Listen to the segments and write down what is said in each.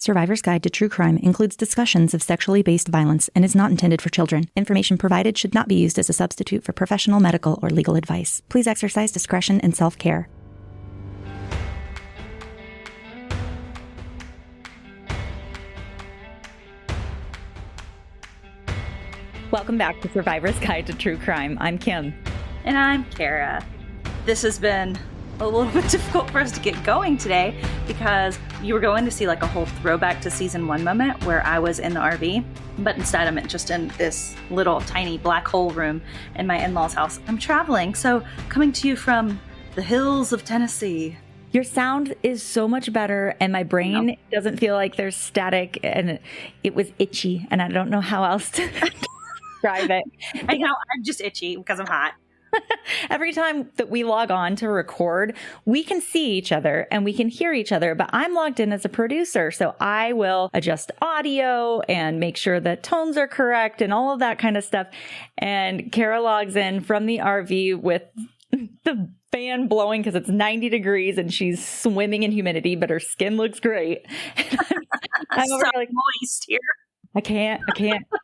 Survivor's Guide to True Crime includes discussions of sexually based violence and is not intended for children. Information provided should not be used as a substitute for professional medical or legal advice. Please exercise discretion and self-care. Welcome back to Survivor's Guide to True Crime. I'm Kim. And I'm Kara. This has been a little bit difficult for us to get going today because you were going to see like a whole throwback to season 1 moment where I was in the RV, but instead I'm just in this little tiny black hole room in my in-laws' house. I'm traveling, so coming to you from the hills of Tennessee. Your sound is so much better, and my brain doesn't feel like there's static, and it was itchy, and I don't know how else to describe it. I know, I'm just itchy because I'm hot. Every time that we log on to record, we can see each other and we can hear each other, but I'm logged in as a producer. So I will adjust audio and make sure that tones are correct and all of that kind of stuff. And Kara logs in from the RV with the fan blowing because it's 90 degrees and she's swimming in humidity, but her skin looks great. I'm over so like moist here. I can't.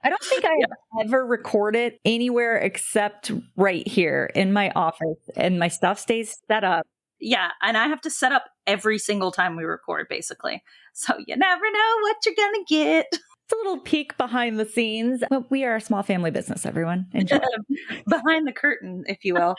I don't think I've ever recorded anywhere except right here in my office, and my stuff stays set up. Yeah, and I have to set up every single time we record, basically. So you never know what you're going to get. It's a little peek behind the scenes. Well, we are a small family business, everyone. Enjoy. Behind the curtain, if you will.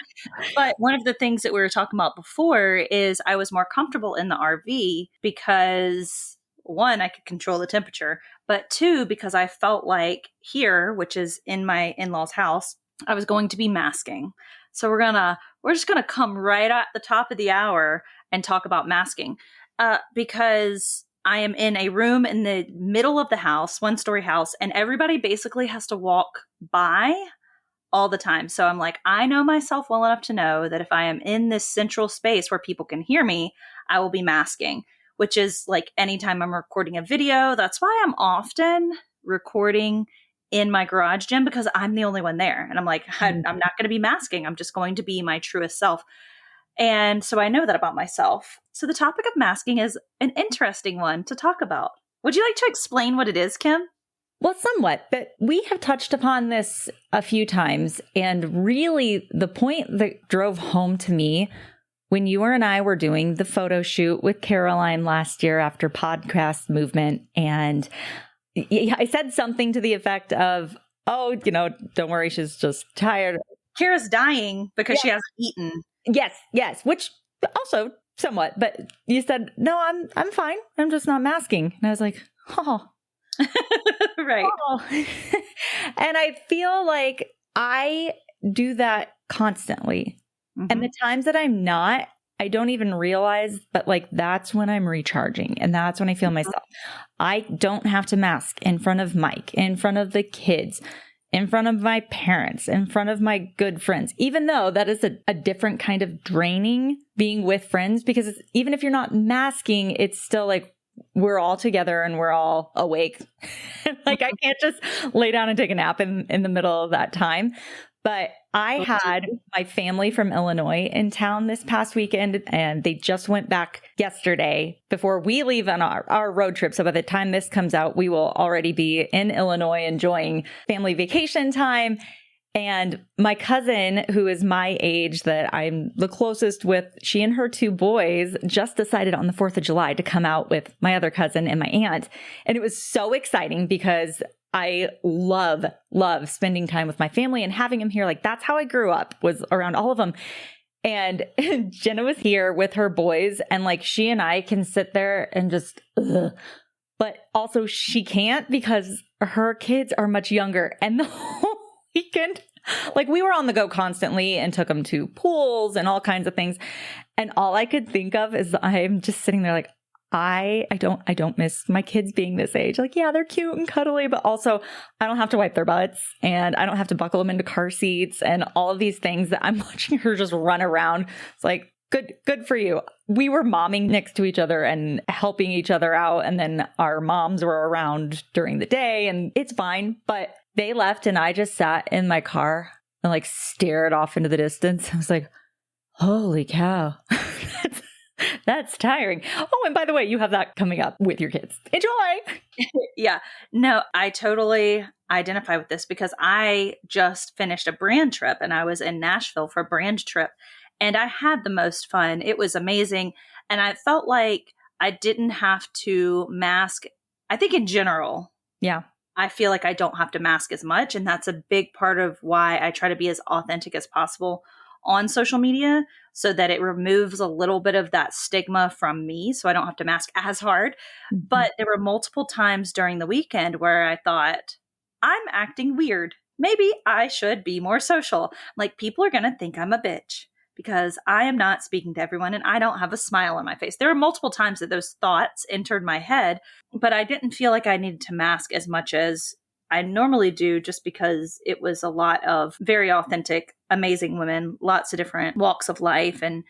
But one of the things that we were talking about before is I was more comfortable in the RV because... 1, I could control the temperature, but 2, because I felt like here, which is in my in-laws' house, I was going to be masking. So we're just gonna come right at the top of the hour and talk about masking, because I am in a room in the middle of the house, 1-story house, and everybody basically has to walk by all the time. So I'm like, I know myself well enough to know that if I am in this central space where people can hear me, I will be masking. Which is like anytime I'm recording a video. That's why I'm often recording in my garage gym because I'm the only one there. And I'm like, I'm not going to be masking. I'm just going to be my truest self. And so I know that about myself. So the topic of masking is an interesting one to talk about. Would you like to explain what it is, Kim? Well, somewhat, but we have touched upon this a few times. And really the point that drove home to me when you and I were doing the photo shoot with Caroline last year after podcast movement, and I said something to the effect of, oh, don't worry, she's just tired. Kara's dying because she hasn't eaten. Yes, which also somewhat, but you said, no, I'm fine. I'm just not masking. And I was like, oh. Right. Oh. And I feel like I do that constantly. Mm-hmm. And the times that I'm not, I don't even realize, but like that's when I'm recharging and that's when I feel myself. I don't have to mask in front of Mike, in front of the kids, in front of my parents, in front of my good friends, even though that is a different kind of draining being with friends, because even if you're not masking, it's still like we're all together and we're all awake. Like I can't just lay down and take a nap in the middle of that time. But I had my family from Illinois in town this past weekend, and they just went back yesterday before we leave on our road trip. So by the time this comes out, we will already be in Illinois enjoying family vacation time. And my cousin, who is my age that I'm the closest with, she and her 2 boys just decided on the 4th of July to come out with my other cousin and my aunt. And it was so exciting because I love spending time with my family and having them here. Like that's how I grew up, was around all of them. And Jenna was here with her boys, and like she and I can sit there and just, but also she can't because her kids are much younger. And the whole weekend, like we were on the go constantly and took them to pools and all kinds of things. And all I could think of is I'm just sitting there like, I don't miss my kids being this age. Like, yeah, they're cute and cuddly, but also I don't have to wipe their butts and I don't have to buckle them into car seats and all of these things that I'm watching her just run around. It's like, good for you. We were momming next to each other and helping each other out. And then our moms were around during the day and it's fine. But they left and I just sat in my car and like stared off into the distance. I was like, holy cow. That's tiring. Oh, and by the way, you have that coming up with your kids. Enjoy. Yeah. No, I totally identify with this because I just finished a brand trip and I was in Nashville for a brand trip and I had the most fun. It was amazing. And I felt like I didn't have to mask. I think in general, Yeah. I feel like I don't have to mask as much. And that's a big part of why I try to be as authentic as possible on social media so that it removes a little bit of that stigma from me. So I don't have to mask as hard. Mm-hmm. But there were multiple times during the weekend where I thought, I'm acting weird. Maybe I should be more social. Like, people are going to think I'm a bitch because I am not speaking to everyone and I don't have a smile on my face. There were multiple times that those thoughts entered my head, but I didn't feel like I needed to mask as much as I normally do, just because it was a lot of very authentic, amazing women, lots of different walks of life and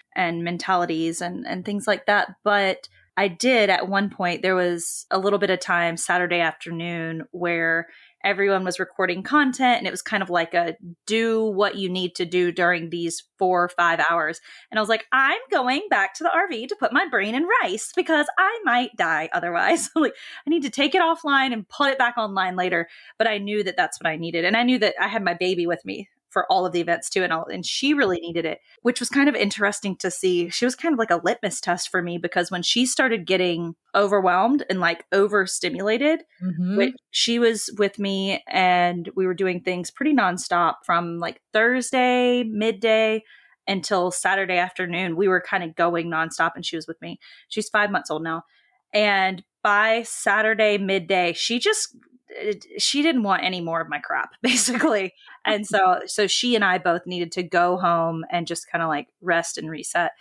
mentalities and things like that. But I did at one point, there was a little bit of time Saturday afternoon where everyone was recording content and it was kind of like a do what you need to do during these 4 or 5 hours. And I was like, I'm going back to the RV to put my brain in rice because I might die otherwise. Like, I need to take it offline and put it back online later. But I knew that that's what I needed. And I knew that I had my baby with me for all of the events too. And she really needed it, which was kind of interesting to see. She was kind of like a litmus test for me because when she started getting overwhelmed and like overstimulated, which she was with me and we were doing things pretty nonstop from like Thursday midday until Saturday afternoon. We were kind of going nonstop and she was with me. She's 5 months old now. And by Saturday midday, she didn't want any more of my crap, basically. And so she and I both needed to go home and just kind of like rest and reset.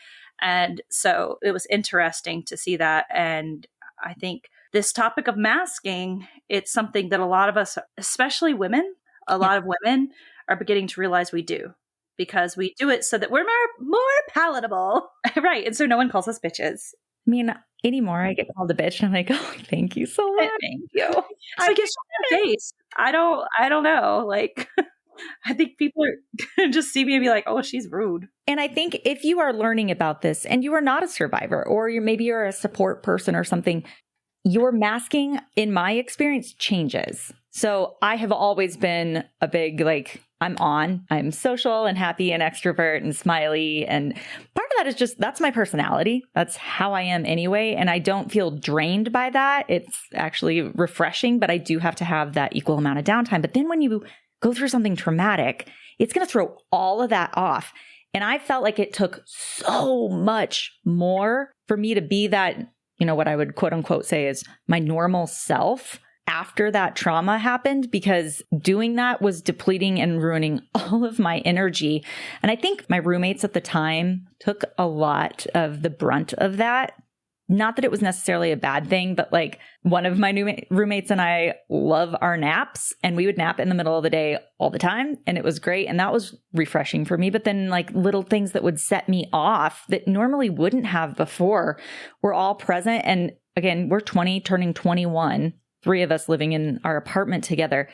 And so it was interesting to see that. And I think this topic of masking, it's something that a lot of us, especially women, a lot of women are beginning to realize we do, because we do it so that we're more palatable. Right. And so no one calls us bitches. I mean, anymore, I get called a bitch and I'm like, oh, thank you so much. Thank you. I guess your face. I don't know. Like, I think people are just see me and be like, oh, she's rude. And I think if you are learning about this and you are not a survivor, or maybe you're a support person or something, your masking, in my experience, changes. So I have always been a big, like, I'm social and happy and extrovert and smiley. And part of that is just, that's my personality. That's how I am anyway. And I don't feel drained by that. It's actually refreshing, but I do have to have that equal amount of downtime. But then when you go through something traumatic, it's going to throw all of that off. And I felt like it took so much more for me to be that, what I would quote unquote say is my normal self after that trauma happened, because doing that was depleting and ruining all of my energy. And I think my roommates at the time took a lot of the brunt of that. Not that it was necessarily a bad thing, but like one of my new roommates and I love our naps, and we would nap in the middle of the day all the time. And it was great. And that was refreshing for me. But then like little things that would set me off that normally wouldn't have before were all present. And again, we're 20, turning 21, 3 of us living in our apartment together.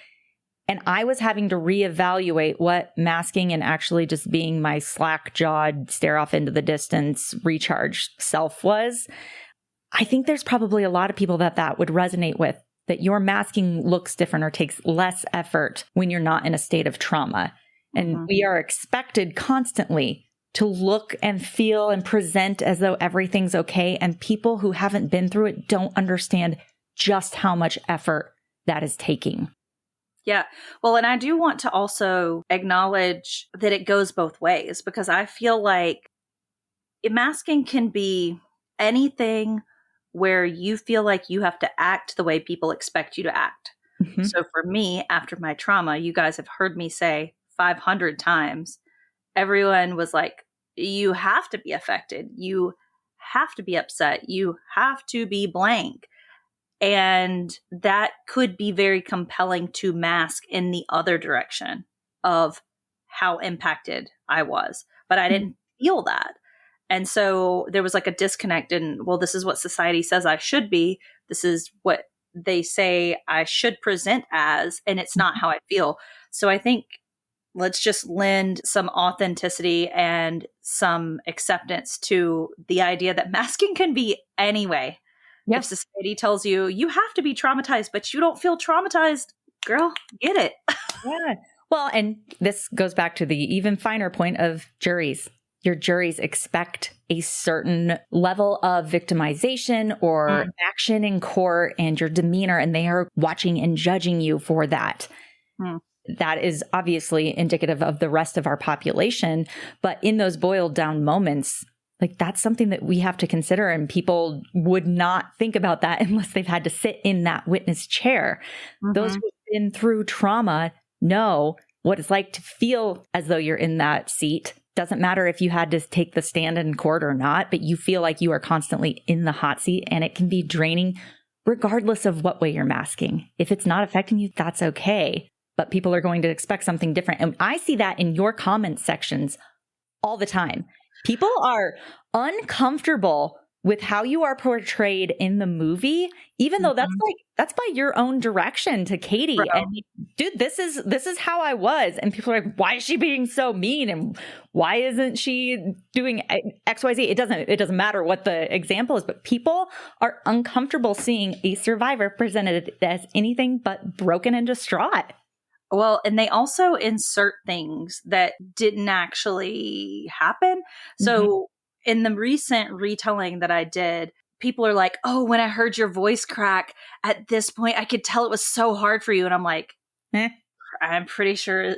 And I was having to reevaluate what masking and actually just being my slack-jawed, stare off into the distance, recharge self was. I think there's probably a lot of people that would resonate with, that your masking looks different or takes less effort when you're not in a state of trauma. And we are expected constantly to look and feel and present as though everything's okay. And people who haven't been through it don't understand just how much effort that is taking. Yeah. Well, and I do want to also acknowledge that it goes both ways, because I feel like masking can be anything where you feel like you have to act the way people expect you to act. Mm-hmm. So for me, after my trauma, you guys have heard me say 500 times, everyone was like, you have to be affected. You have to be upset. You have to be blank. And that could be very compelling to mask in the other direction of how impacted I was. But I didn't feel that. And so there was like a disconnect in, well, this is what society says I should be. This is what they say I should present as, and it's not how I feel. So I think let's just lend some authenticity and some acceptance to the idea that masking can be anyway. If society tells you you have to be traumatized, but you don't feel traumatized, girl, get it. Yeah. Well, and this goes back to the even finer point of juries. Your juries expect a certain level of victimization or action in court and your demeanor, and they are watching and judging you for that. That is obviously indicative of the rest of our population. But in those boiled down moments, like that's something that we have to consider, and people would not think about that unless they've had to sit in that witness chair. Those who've been through trauma know what it's like to feel as though you're in that seat. Doesn't matter if you had to take the stand in court or not, but you feel like you are constantly in the hot seat, and it can be draining regardless of what way you're masking. If it's not affecting you, that's okay. But people are going to expect something different. And I see that in your comment sections all the time. People are uncomfortable with how you are portrayed in the movie, even though that's by your own direction to Katie. Bro. And dude, this is how I was. And people are like, why is she being so mean? And why isn't she doing XYZ? It doesn't matter what the example is, but people are uncomfortable seeing a survivor presented as anything but broken and distraught. Well, and they also insert things that didn't actually happen. So in the recent retelling that I did, people are like, oh, when I heard your voice crack at this point, I could tell it was so hard for you. And I'm like, I'm pretty sure.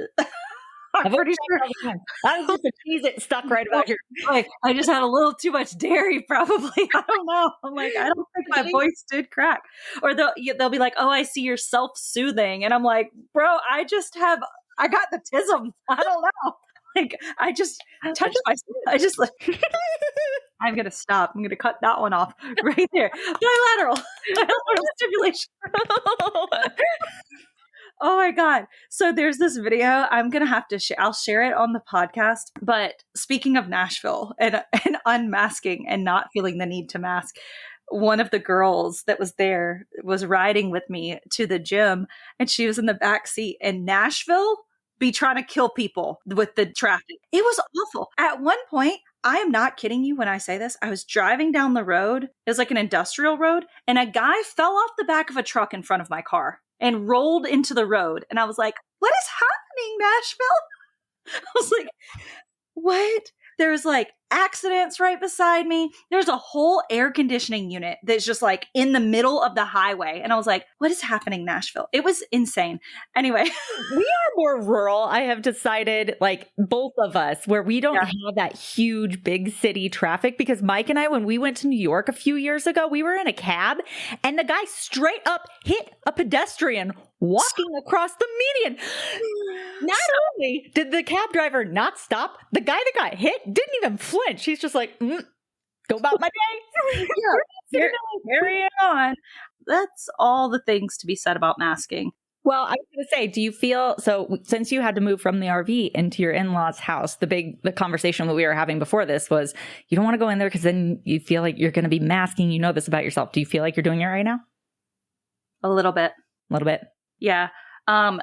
I'm pretty sure. That was just a cheese that stuck right about here. Like, I just had a little too much dairy, probably. I don't know. I'm like, I don't think my voice did crack. Or they'll be like, oh, I see you're self-soothing. And I'm like, bro, I got the tism. I don't know. Like, I just touched myself. I just like, I'm going to stop. I'm going to cut that one off right there. Bilateral stimulation. Oh my God. So there's this video. I'm going to have to I'll share it on the podcast. But speaking of Nashville and unmasking and not feeling the need to mask, one of the girls that was there was riding with me to the gym, and she was in the back seat. And Nashville be trying to kill people with the traffic. It was awful. At one point, I am not kidding you when I say this, I was driving down the road. It was like an industrial road, and a guy fell off the back of a truck in front of my car and rolled into the road. And I was like, what is happening, Nashville? I was like, what? There's like accidents right beside me. There's a whole air conditioning unit that's just like in the middle of the highway. And I was like, what is happening, Nashville? It was insane. Anyway. We are more rural. I have decided, like both of us, where we don't have that huge big city traffic, because Mike and I, when we went to New York a few years ago, we were in a cab and the guy straight up hit a pedestrian walking across the median. Not only did the cab driver not stop, the guy that got hit didn't even flinch. He's just like, go about my day. Carry it on. That's all the things to be said about masking. Well, I was going to say, do you feel, so since you had to move from the RV into your in-laws' house, the conversation that we were having before this was, you don't want to go in there because then you feel like you're going to be masking, you know this about yourself. Do you feel like you're doing it right now? A little bit. A little bit. Yeah.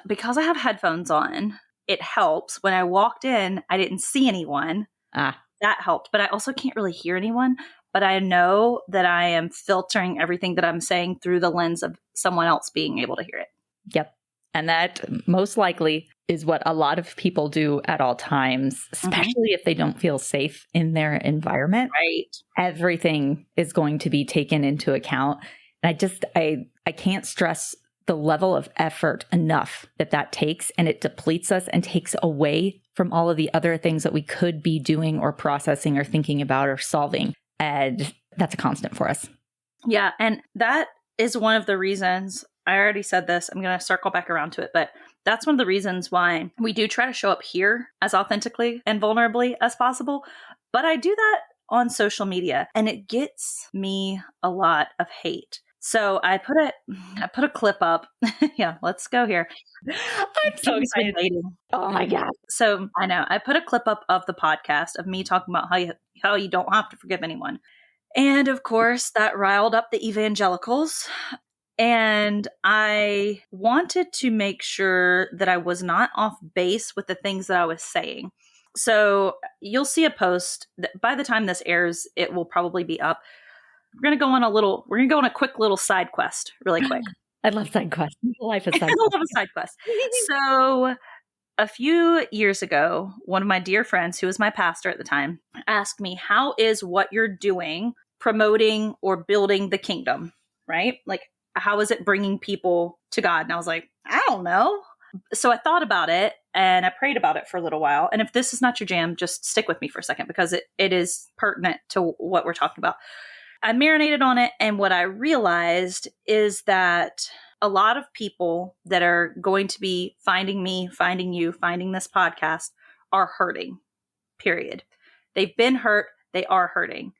Because I have headphones on, it helps. When I walked in, I didn't see anyone. That helped. But I also can't really hear anyone. But I know that I am filtering everything that I'm saying through the lens of someone else being able to hear it. Yep. And that most likely is what a lot of people do at all times, especially if they don't feel safe in their environment. Right. Everything is going to be taken into account. And I can't stress the level of effort enough that takes, and it depletes us and takes away from all of the other things that we could be doing or processing or thinking about or solving. And that's a constant for us. Yeah. And that is one of the reasons, I already said this, I'm going to circle back around to it, but that's one of the reasons why we do try to show up here as authentically and vulnerably as possible. But I do that on social media, and it gets me a lot of hate. So I put a clip up. Yeah, let's go here. I'm so excited. Oh my God. So I know I put a clip up of the podcast of me talking about how you don't have to forgive anyone. And of course that riled up the evangelicals. And I wanted to make sure that I was not off base with the things that I was saying. So you'll see a post that by the time this airs, it will probably be up. We're going to go on a quick little side quest really quick. I love side quests. Life is side I love a side quest. So a few years ago, one of my dear friends, who was my pastor at the time, asked me, how is what you're doing promoting or building the kingdom, right? Like, how is it bringing people to God? And I was like, I don't know. So I thought about it and I prayed about it for a little while. And if this is not your jam, just stick with me for a second because it is pertinent to what we're talking about. I marinated on it. And what I realized is that a lot of people that are going to be finding me, finding you, finding this podcast are hurting, period. They've been hurt. They are hurting.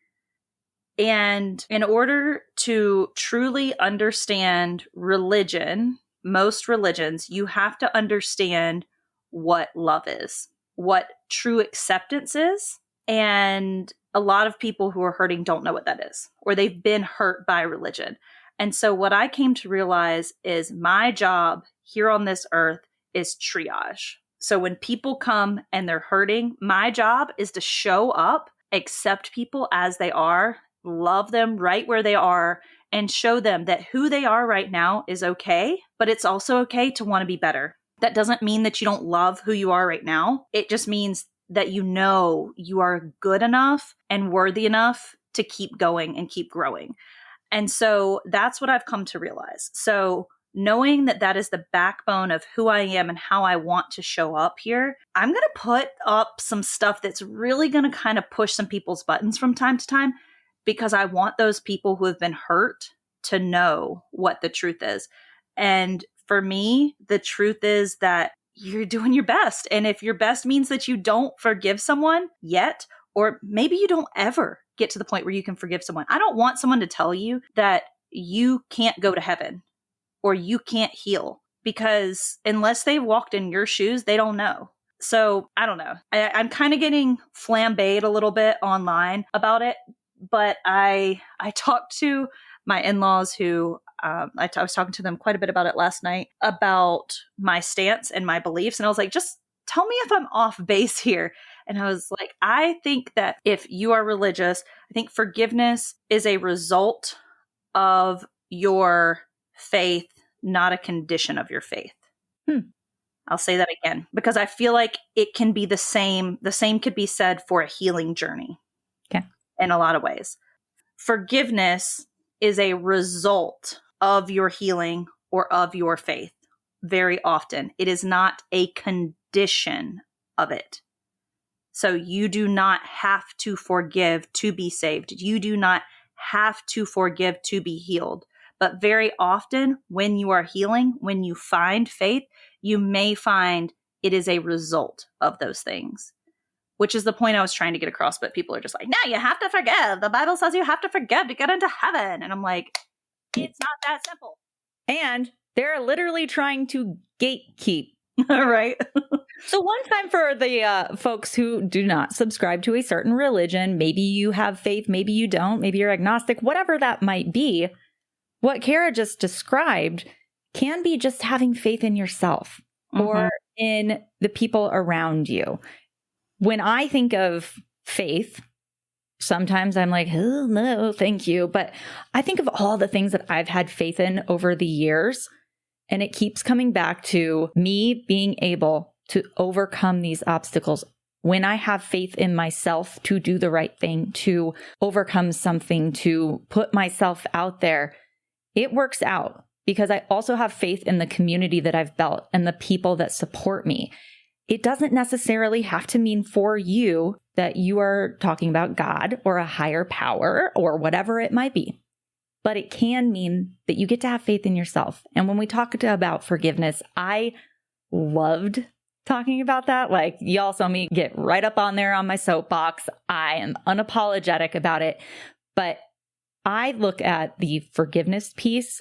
And in order to truly understand religion, most religions, you have to understand what love is, what true acceptance is. And a lot of people who are hurting don't know what that is, or they've been hurt by religion. And so what I came to realize is my job here on this earth is triage. So when people come and they're hurting, my job is to show up, accept people as they are, love them right where they are, and show them that who they are right now is okay, but it's also okay to want to be better. That doesn't mean that you don't love who you are right now. It just means that you know you are good enough and worthy enough to keep going and keep growing. And so that's what I've come to realize. So knowing that that is the backbone of who I am and how I want to show up here, I'm going to put up some stuff that's really going to kind of push some people's buttons from time to time, because I want those people who have been hurt to know what the truth is. And for me, the truth is that you're doing your best. And if your best means that you don't forgive someone yet, or maybe you don't ever get to the point where you can forgive someone. I don't want someone to tell you that you can't go to heaven or you can't heal, because unless they've walked in your shoes, they don't know. So I don't know. I'm kind of getting flambéed a little bit online about it, but I talked to my in-laws who I was talking to them quite a bit about it last night, about my stance and my beliefs. And I was like, just tell me if I'm off base here. And I was like, I think that if you are religious, I think forgiveness is a result of your faith, not a condition of your faith. I'll say that again, because I feel like it can be the same. The same could be said for a healing journey. Okay. In a lot of ways. Forgiveness is a result of your healing or of your faith. Very often, it is not a condition of it. So you do not have to forgive to be saved. You do not have to forgive to be healed. But very often when you are healing, when you find faith, you may find it is a result of those things, which is the point I was trying to get across. But people are just like, no, you have to forgive. The Bible says you have to forgive to get into heaven. And I'm like, it's not that simple. And they're literally trying to gatekeep. Right. So one time for the folks who do not subscribe to a certain religion, maybe you have faith, maybe you don't, maybe you're agnostic, whatever that might be, what Kara just described can be just having faith in yourself or in the people around you. When I think of faith, sometimes I'm like, oh, no, thank you. But I think of all the things that I've had faith in over the years, and it keeps coming back to me being able to overcome these obstacles. When I have faith in myself to do the right thing, to overcome something, to put myself out there, it works out because I also have faith in the community that I've built and the people that support me. It doesn't necessarily have to mean for you that you are talking about God or a higher power or whatever it might be. But it can mean that you get to have faith in yourself. And when we talk about forgiveness, I loved talking about that. Like, y'all saw me get right up on there on my soapbox. I am unapologetic about it. But I look at the forgiveness piece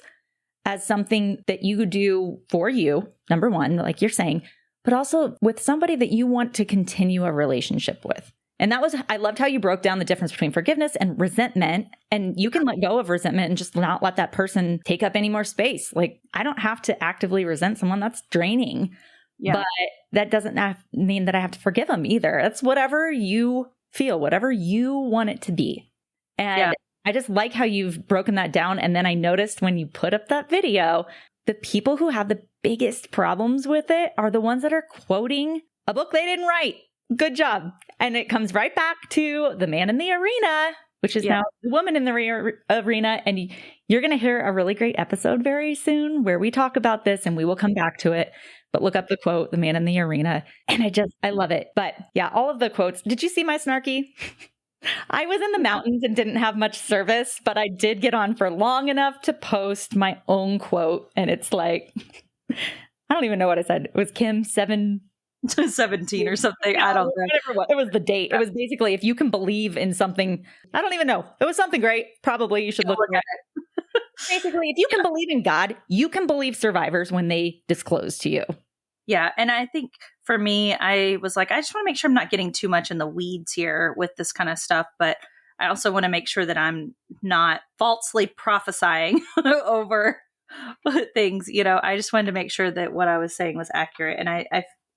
as something that you do for you, number one, like you're saying, but also with somebody that you want to continue a relationship with. And I loved how you broke down the difference between forgiveness and resentment. And you can let go of resentment and just not let that person take up any more space. Like, I don't have to actively resent someone. That's draining. Yeah. But that doesn't mean that I have to forgive them either. It's whatever you feel, whatever you want it to be. And I just like how you've broken that down. And then I noticed when you put up that video, the people who have the biggest problems with it are the ones that are quoting a book they didn't write. Good job. And it comes right back to The Man in the Arena, which is now The Woman in the Arena. And you're going to hear a really great episode very soon where we talk about this, and we will come back to it. But look up the quote, The Man in the Arena. And I love it. But yeah, all of the quotes. Did you see my snarky? I was in the mountains and didn't have much service, but I did get on for long enough to post my own quote. And it's like, I don't even know what I said. It was Kim 17 or something. I don't know. It was the date. It was basically, if you can believe in something, I don't even know. It was something great. Probably you should look at it. Basically, if you can believe in God, you can believe survivors when they disclose to you. Yeah. And I think for me, I was like, I just want to make sure I'm not getting too much in the weeds here with this kind of stuff. But I also want to make sure that I'm not falsely prophesying over things. I just wanted to make sure that what I was saying was accurate. And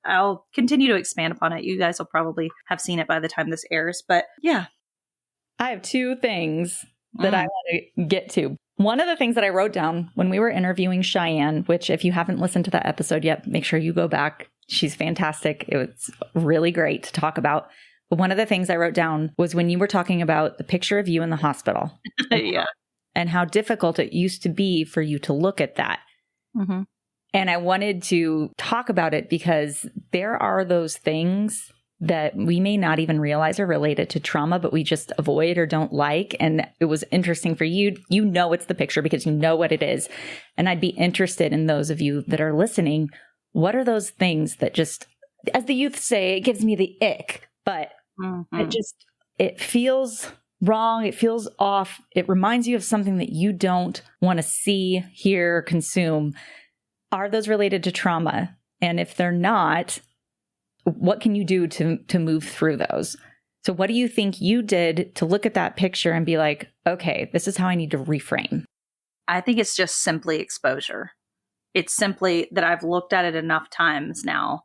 I'll continue to expand upon it. You guys will probably have seen it by the time this airs. But yeah. I have two things that I want to get to. One of the things that I wrote down when we were interviewing Cheyenne, which if you haven't listened to that episode yet, make sure you go back. She's fantastic. It was really great to talk about. But one of the things I wrote down was when you were talking about the picture of you in the hospital. Yeah. And how difficult it used to be for you to look at that. Mm-hmm. And I wanted to talk about it because there are those things that we may not even realize are related to trauma, but we just avoid or don't like. And it was interesting for you. You know it's the picture because you know what it is. And I'd be interested in those of you that are listening. What are those things that just, as the youth say, it gives me the ick, but it feels wrong. It feels off. It reminds you of something that you don't want to see, hear, consume. Are those related to trauma? And if they're not, what can you do to move through those? So what do you think you did to look at that picture and be like, okay, this is how I need to reframe? I think it's just simply exposure. It's simply that I've looked at it enough times now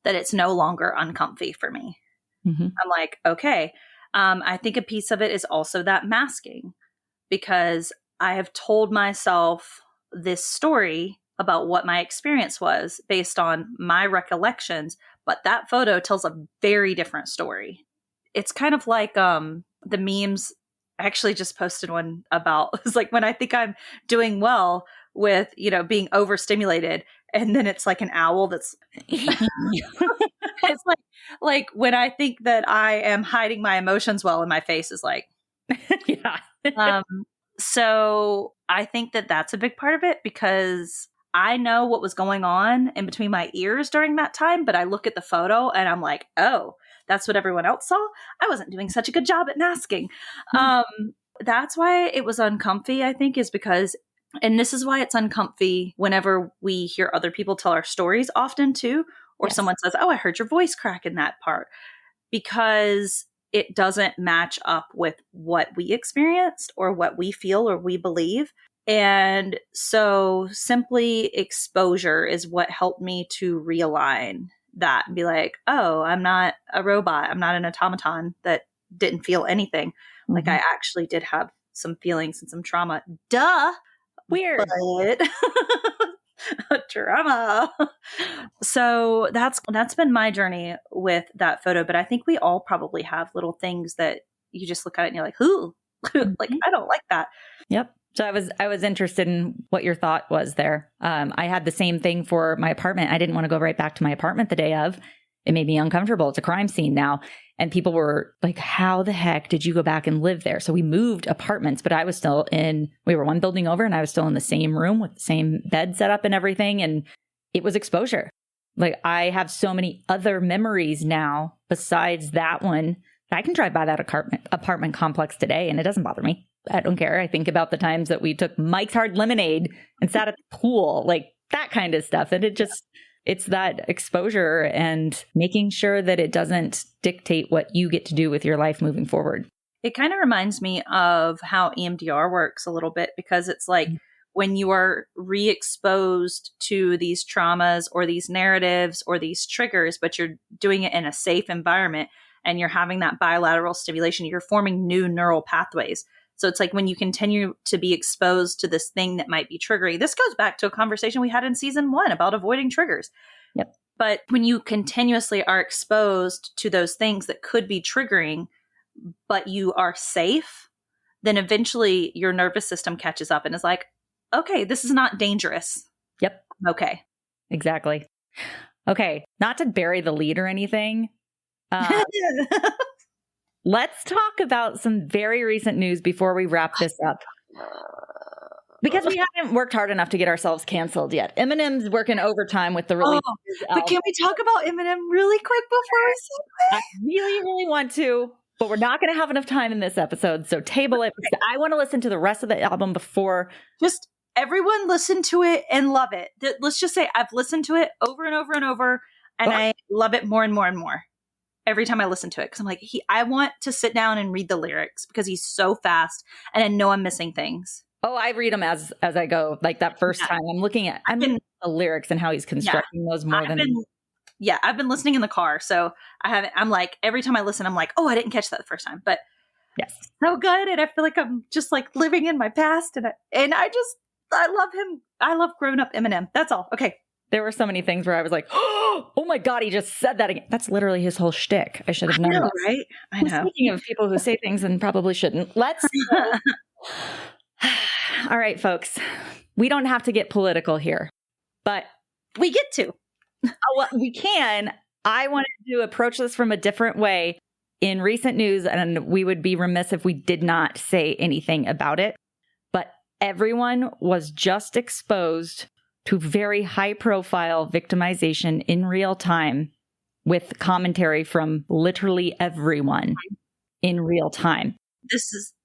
that it's no longer uncomfy for me. Mm-hmm. I'm like, okay. I think a piece of it is also that masking, because I have told myself this story about what my experience was based on my recollections, but that photo tells a very different story. It's kind of like the memes. I actually just posted one about, it's like when I think I'm doing well with, being overstimulated, and then it's like an owl that's it's like when I think that I am hiding my emotions well, and my face is like yeah. So I think that that's a big part of it, because I know what was going on in between my ears during that time, but I look at the photo and I'm like, oh, that's what everyone else saw. I wasn't doing such a good job at masking. That's why it was uncomfy, I think, is because, and this is why it's uncomfy whenever we hear other people tell our stories often too, or someone says, oh, I heard your voice crack in that part, because it doesn't match up with what we experienced or what we feel or we believe. And so simply exposure is what helped me to realign that and be like, oh, I'm not a robot. I'm not an automaton that didn't feel anything. Mm-hmm. Like, I actually did have some feelings and some trauma. Duh. Weird. But trauma. So that's been my journey with that photo. But I think we all probably have little things that you just look at it and you're like, ooh, like, I don't like that. Yep. So I was interested in what your thought was there. I had the same thing for my apartment. I didn't want to go right back to my apartment the day of. It made me uncomfortable. It's a crime scene now. And people were like, how the heck did you go back and live there? So we moved apartments, but we were one building over, and I was still in the same room with the same bed set up and everything. And it was exposure. Like, I have so many other memories now besides that one. I can drive by that apartment complex today and it doesn't bother me. I don't care. I think about the times that we took Mike's Hard Lemonade and sat at the pool, like that kind of stuff. And it just, It's that exposure and making sure that it doesn't dictate what you get to do with your life moving forward. It kind of reminds me of how EMDR works a little bit, because it's like when you are re-exposed to these traumas or these narratives or these triggers, but you're doing it in a safe environment and you're having that bilateral stimulation, you're forming new neural pathways. So it's like when you continue to be exposed to this thing that might be triggering, this goes back to a conversation we had in season 1 about avoiding triggers. Yep. But when you continuously are exposed to those things that could be triggering, but you are safe, then eventually your nervous system catches up and is like, okay, this is not dangerous. Yep. Okay. Exactly. Okay. Not to bury the lead or anything. Let's talk about some very recent news before we wrap this up. Because we haven't worked hard enough to get ourselves canceled yet. Eminem's working overtime with the release. But can we talk about Eminem really quick before we segue? I really, really want to, but we're not going to have enough time in this episode. So table it. Okay. I want to listen to the rest of the album before. Just everyone listen to it and love it. Let's just say I've listened to it over and over and over, and I love it more and more and more every time I listen to it. Because I'm like, I want to sit down and read the lyrics because he's so fast, and I know I'm missing things. Oh, I read them as I go. Like that first time, I'm looking at the lyrics and how he's constructing those more than. I've been listening in the car, so I haven't. I'm like, every time I listen, I'm like, oh, I didn't catch that the first time, but yes, so good, and I feel like I'm just like living in my past, and I love him. I love grown up Eminem. That's all. Okay. There were so many things where I was like, oh my God, he just said that again. That's literally his whole shtick. I should have known. I know, right? I know. Speaking of people who say things and probably shouldn't, let's. All right, folks. We don't have to get political here, but we get to. Well, we can. I wanted to approach this from a different way in recent news, and we would be remiss if we did not say anything about it. But everyone was just exposed to very high-profile victimization in real time with commentary from literally everyone in real time.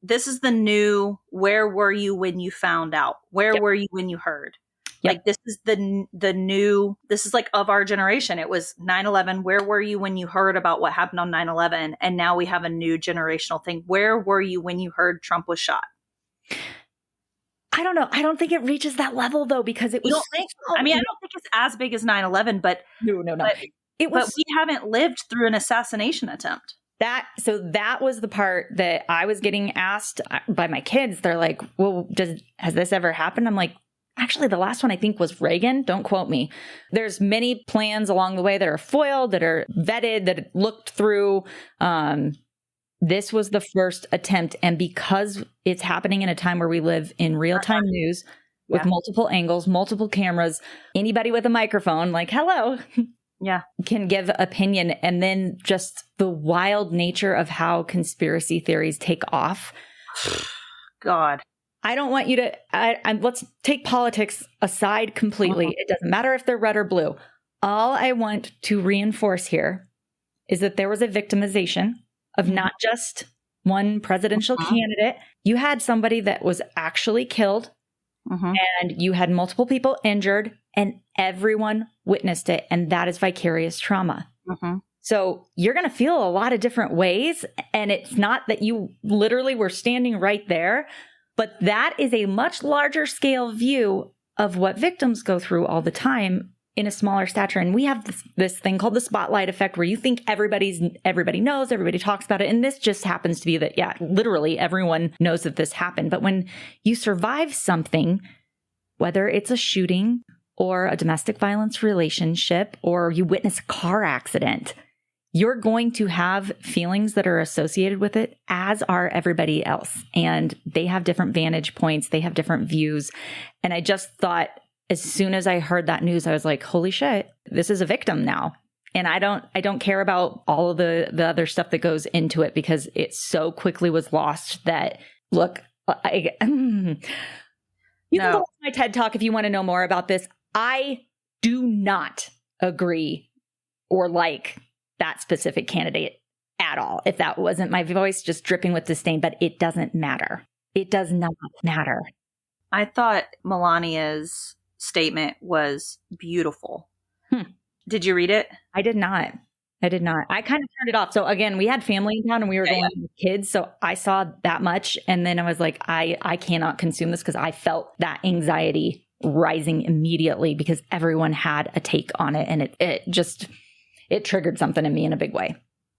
This is the new, where were you when you found out? Where were you when you heard? Yep. Like this is the new, this is like of our generation. It was 9/11. Where were you when you heard about what happened on 9/11? And now we have a new generational thing. Where were you when you heard Trump was shot? I don't know. I don't think it reaches that level though, because it was. You don't think? I mean, I don't think it's as big as 9/11, but no. But we haven't lived through an assassination attempt. So that was the part that I was getting asked by my kids. They're like, well, has this ever happened? I'm like, actually, the last one I think was Reagan. Don't quote me. There's many plans along the way that are foiled, that are vetted, that looked through. This was the first attempt. And because it's happening in a time where we live in real-time news with multiple angles, multiple cameras, anybody with a microphone, like, hello. Can give opinion. And then just the wild nature of how conspiracy theories take off. God. I don't want you to, let's take politics aside completely. It doesn't matter if they're red or blue. All I want to reinforce here is that there was a victimization of not just one presidential candidate. You had somebody that was actually killed and you had multiple people injured and everyone witnessed it. And that is vicarious trauma. So you're going to feel a lot of different ways. And it's not that you literally were standing right there, but that is a much larger scale view of what victims go through all the time in a smaller stature. And we have this thing called the spotlight effect where you think everybody knows, everybody talks about it. And this just happens to be that, literally everyone knows that this happened. But when you survive something, whether it's a shooting or a domestic violence relationship, or you witness a car accident, you're going to have feelings that are associated with it, as are everybody else. And they have different vantage points. They have different views. And I just thought, as soon as I heard that news, I was like, holy shit, this is a victim now. And I don't care about all of the other stuff that goes into it because it so quickly was lost that, look, you can go to my TED Talk if you want to know more about this. I do not agree or like that specific candidate at all. If that wasn't my voice just dripping with disdain, but it doesn't matter. It does not matter. I thought Melania's statement was beautiful. Did you read it? I did not. I kind of turned it off. So again, we had family in town and we were going with kids. So I saw that much. And then I was like, I cannot consume this because I felt that anxiety rising immediately because everyone had a take on it. And it triggered something in me in a big way.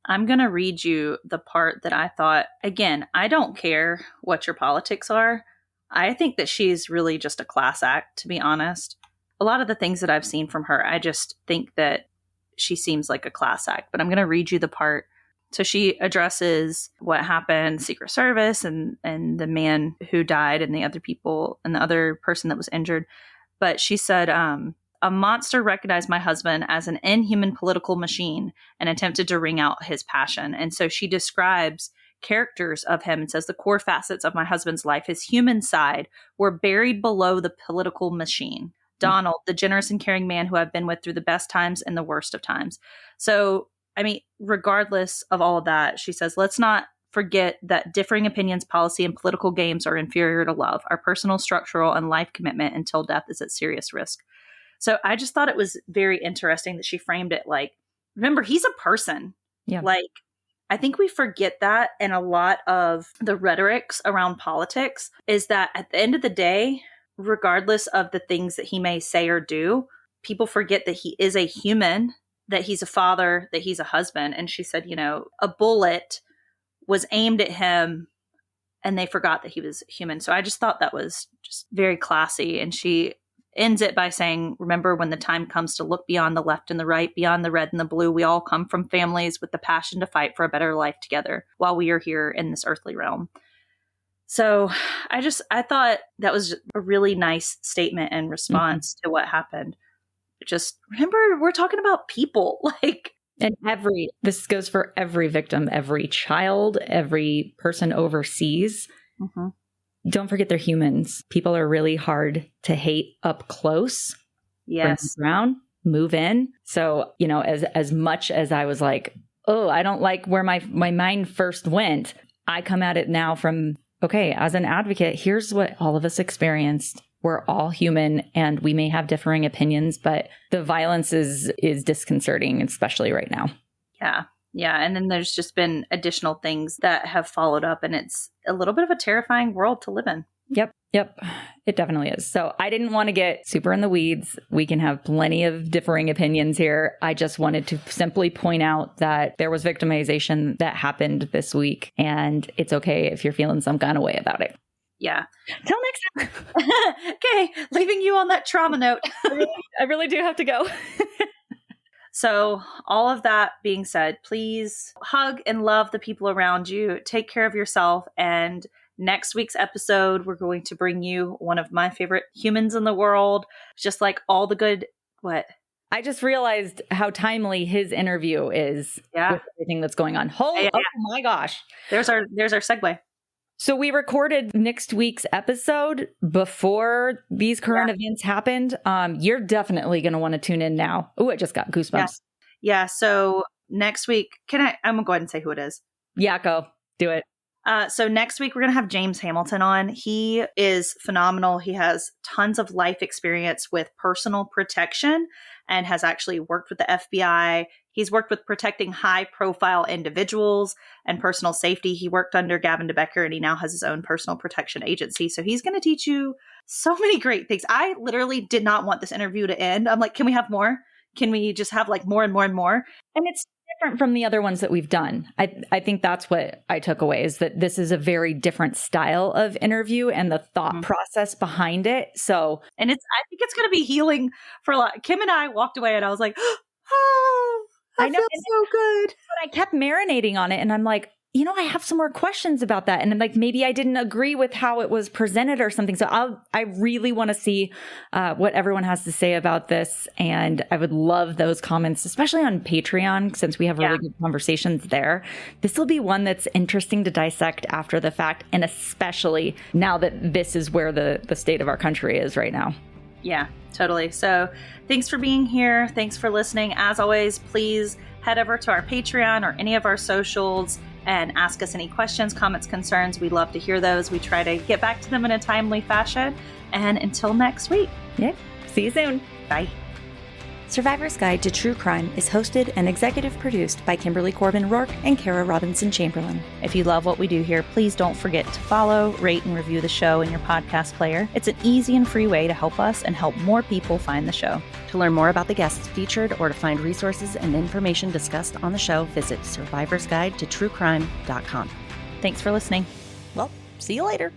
I'm going to read you the part that I thought, again, I don't care what your politics are. I think that she's really just a class act, to be honest. A lot of the things that I've seen from her, I just think that she seems like a class act, but I'm going to read you the part. So she addresses what happened, Secret Service and the man who died and the other people and the other person that was injured. But she said, a monster recognized my husband as an inhuman political machine and attempted to wring out his passion. And so she describes characters of him and says the core facets of my husband's life, his human side, were buried below the political machine. Donald, the generous and caring man who I've been with through the best times and the worst of times. So, I mean, regardless of all of that, she says, let's not forget that differing opinions, policy, and political games are inferior to love. Our personal, structural, and life commitment until death is at serious risk. So I just thought it was very interesting that she framed it like, remember, he's a person. Yeah. Like, I think we forget that in a lot of the rhetorics around politics is that at the end of the day, regardless of the things that he may say or do, people forget that he is a human, that he's a father, that he's a husband. And she said, a bullet was aimed at him and they forgot that he was human. So I just thought that was just very classy. And she ends it by saying, remember, when the time comes to look beyond the left and the right, beyond the red and the blue, we all come from families with the passion to fight for a better life together while we are here in this earthly realm. So I thought that was a really nice statement and response to what happened. Just remember, we're talking about people, like. And this goes for every victim, every child, every person overseas. Mm-hmm. Don't forget they're humans. People are really hard to hate up close. Yes. Around, move in. So, as much as I was like, oh, I don't like where my mind first went, I come at it now from, okay, as an advocate, here's what all of us experienced. We're all human and we may have differing opinions, but the violence is disconcerting, especially right now. Yeah. Yeah. And then there's just been additional things that have followed up, and it's a little bit of a terrifying world to live in. Yep. It definitely is. So I didn't want to get super in the weeds. We can have plenty of differing opinions here. I just wanted to simply point out that there was victimization that happened this week, and it's okay if you're feeling some kind of way about it. Yeah. Till next time. Okay. Leaving you on that trauma note. I really do have to go. So all of that being said, please hug and love the people around you. Take care of yourself. And next week's episode, we're going to bring you one of my favorite humans in the world. Just like all the good, what? I just realized how timely his interview is with everything that's going on. Oh my gosh. There's our segue. So we recorded next week's episode before these current events happened. You're definitely going to want to tune in now. Oh, I just got goosebumps. Yeah. So next week, I'm going to go ahead and say who it is. Yeah, go. Do it. So next week, we're going to have James Hamilton on. He is phenomenal. He has tons of life experience with personal protection and has actually worked with the FBI. He's worked with protecting high-profile individuals and personal safety. He worked under Gavin DeBecker, and he now has his own personal protection agency. So he's going to teach you so many great things. I literally did not want this interview to end. I'm like, can we have more? Can we just have like more and more and more? And it's different from the other ones that we've done. I think that's what I took away, is that this is a very different style of interview and the thought process behind it. So, and I think it's going to be healing for a lot. Kim and I walked away and I was like, oh, I know, feel so good. But I kept marinating on it and I'm like, I have some more questions about that. And I'm like, maybe I didn't agree with how it was presented or something. So I really want to see what everyone has to say about this. And I would love those comments, especially on Patreon, since we have really good conversations there. This will be one that's interesting to dissect after the fact. And especially now that this is where the state of our country is right now. Yeah, totally. So thanks for being here. Thanks for listening. As always, please head over to our Patreon or any of our socials and ask us any questions, comments, concerns. We love to hear those. We try to get back to them in a timely fashion. And until next week. Yeah. See you soon. Bye. Survivor's Guide to True Crime is hosted and executive produced by Kimberly Corbin Rourke and Kara Robinson Chamberlain. If you love what we do here, please don't forget to follow, rate, and review the show in your podcast player. It's an easy and free way to help us and help more people find the show. To learn more about the guests featured or to find resources and information discussed on the show, visit survivorsguidetotruecrime.com. Thanks for listening. Well, see you later.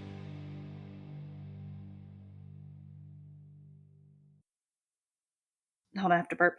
Hold on, I have to burp.